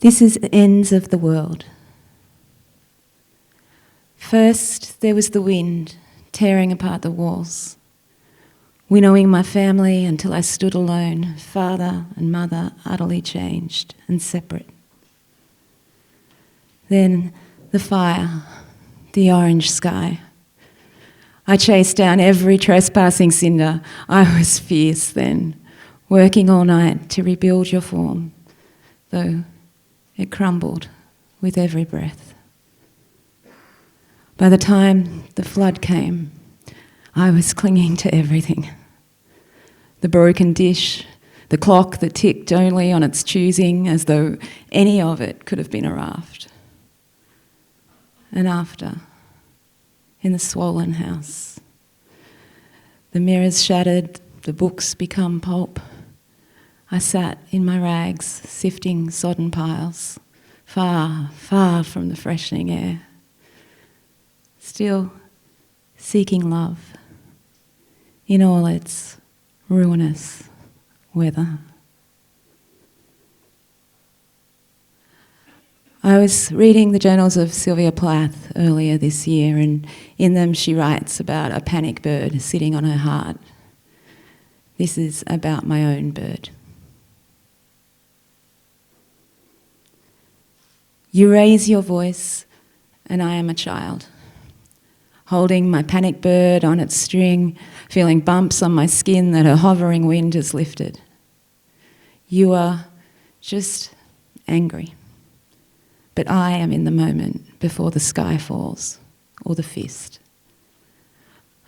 This is ends of the world. First, there was the wind tearing apart the walls, winnowing my family until I stood alone, father and mother utterly changed and separate. Then the fire, the orange sky. I chased down every trespassing cinder. I was fierce then, working all night to rebuild your form, though it crumbled with every breath. By the time the flood came, I was clinging to everything. The broken dish, the clock that ticked only on its choosing, as though any of it could have been a raft. And after, in the swollen house, the mirrors shattered, the books become pulp. I sat in my rags, sifting sodden piles, far, far from the freshening air, still seeking love in all its ruinous weather. I was reading the journals of Sylvia Plath earlier this year, and in them she writes about a panic bird sitting on her heart. This is about my own bird. You raise your voice, and I am a child, holding my panic bird on its string, feeling bumps on my skin that a hovering wind has lifted. You are just angry, but I am in the moment before the sky falls or the fist.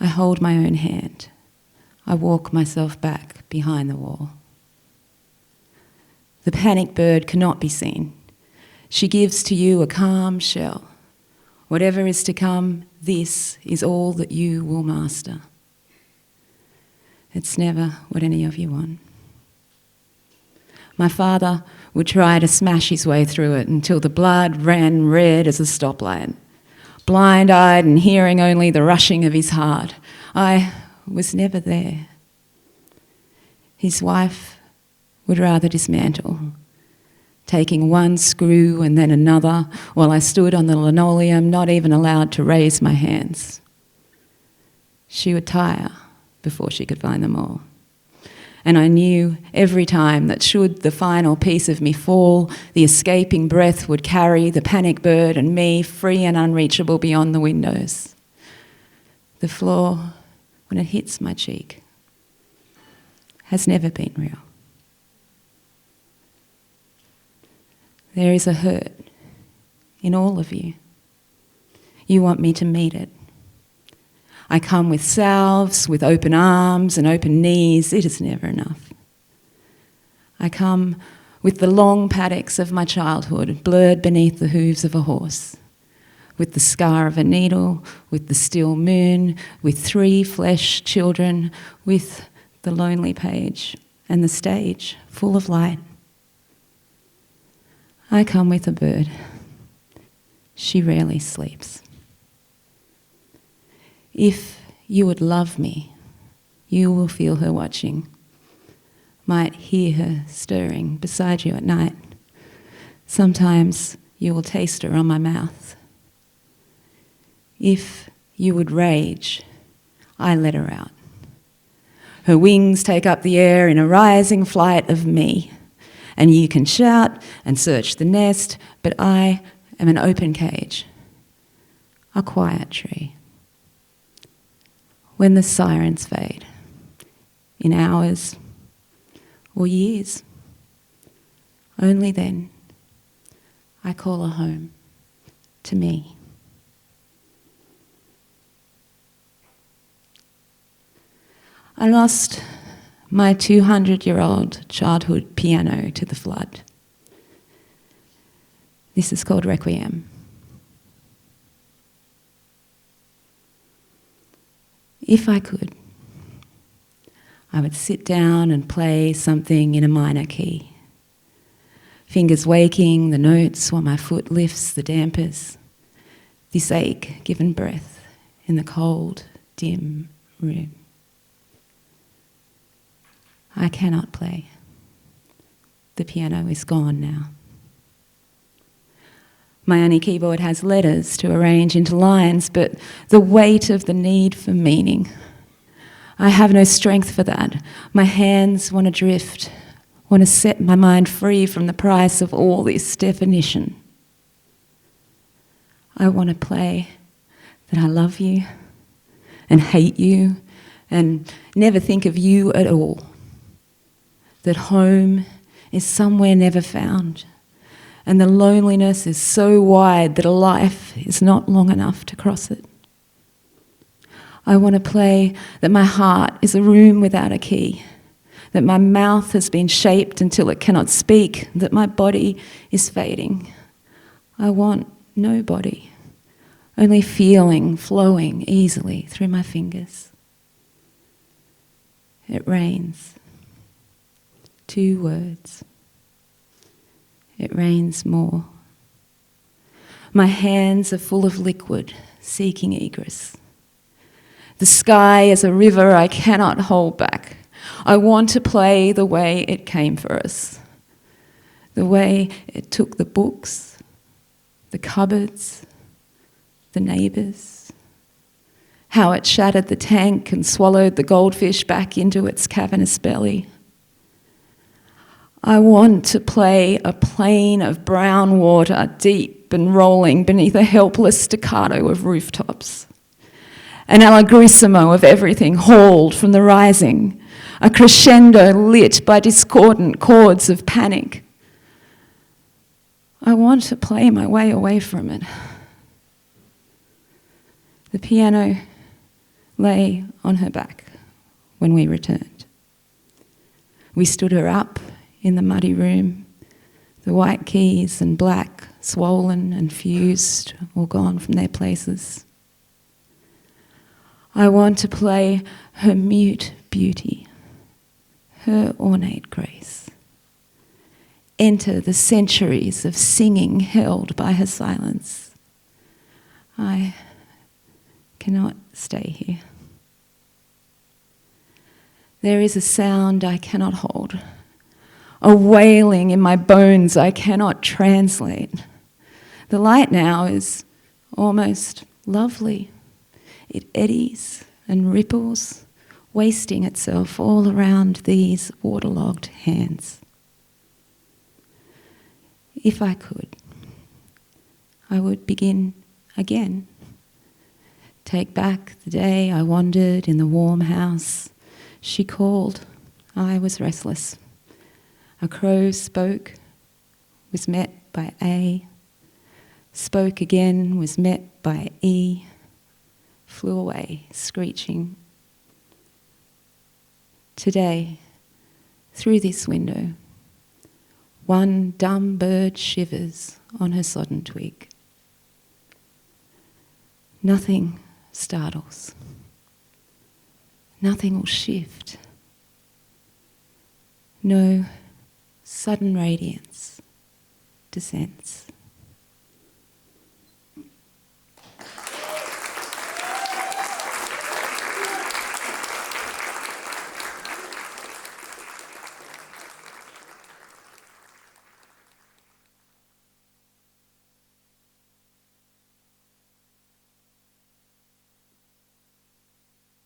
I hold my own hand. I walk myself back behind the wall. The panic bird cannot be seen. She gives to you a calm shell. Whatever is to come, this is all that you will master. It's never what any of you want. My father would try to smash his way through it until the blood ran red as a stoplight, blind-eyed and hearing only the rushing of his heart. I was never there. His wife would rather dismantle, taking one screw and then another, while I stood on the linoleum, not even allowed to raise my hands. She would tire before she could find them all. And I knew every time that should the final piece of me fall, the escaping breath would carry the panic bird and me free and unreachable beyond the windows. The floor, when it hits my cheek, has never been real. There is a hurt in all of you. You want me to meet it. I come with salves, with open arms and open knees. It is never enough. I come with the long paddocks of my childhood, blurred beneath the hooves of a horse, with the scar of a needle, with the still moon, with 3 flesh children, with the lonely page and the stage full of light. I come with a bird. She rarely sleeps. If you would love me, you will feel her watching, might hear her stirring beside you at night. Sometimes you will taste her on my mouth. If you would rage, I let her out. Her wings take up the air in a rising flight of me. And you can shout and search the nest, but I am an open cage, a quiet tree. When the sirens fade, in hours or years, only then I call a home to me. I lost my 200-year-old childhood piano to the flood. This is called Requiem. If I could, I would sit down and play something in a minor key. Fingers waking the notes while my foot lifts the dampers. This ache given breath in the cold, dim room. I cannot play. The piano is gone now. My only keyboard has letters to arrange into lines, but the weight of the need for meaning. I have no strength for that. My hands want to drift, want to set my mind free from the price of all this definition. I want to play that I love you and hate you and never think of you at all. That home is somewhere never found, and the loneliness is so wide that a life is not long enough to cross it. I want to play that my heart is a room without a key, that my mouth has been shaped until it cannot speak, that my body is fading. I want no body, only feeling flowing easily through my fingers. It rains. 2 words. It rains more. My hands are full of liquid, seeking egress. The sky is a river I cannot hold back. I want to play the way it came for us. The way it took the books, the cupboards, the neighbours. How it shattered the tank and swallowed the goldfish back into its cavernous belly. I want to play a plain of brown water, deep and rolling beneath a helpless staccato of rooftops. An allegorissimo of everything hauled from the rising, a crescendo lit by discordant chords of panic. I want to play my way away from it. The piano lay on her back when we returned. We stood her up in the muddy room, the white keys and black, swollen and fused, all gone from their places. I want to play her mute beauty, her ornate grace. Enter the centuries of singing held by her silence. I cannot stay here. There is a sound I cannot hold, a wailing in my bones I cannot translate. The light now is almost lovely. It eddies and ripples, wasting itself all around these waterlogged hands. If I could, I would begin again. Take back the day I wandered in the warm house. She called. I was restless. A crow spoke, was met by A. Spoke again, was met by E. Flew away, screeching. Today, through this window, one dumb bird shivers on her sodden twig. Nothing startles. Nothing will shift. No sudden radiance descends.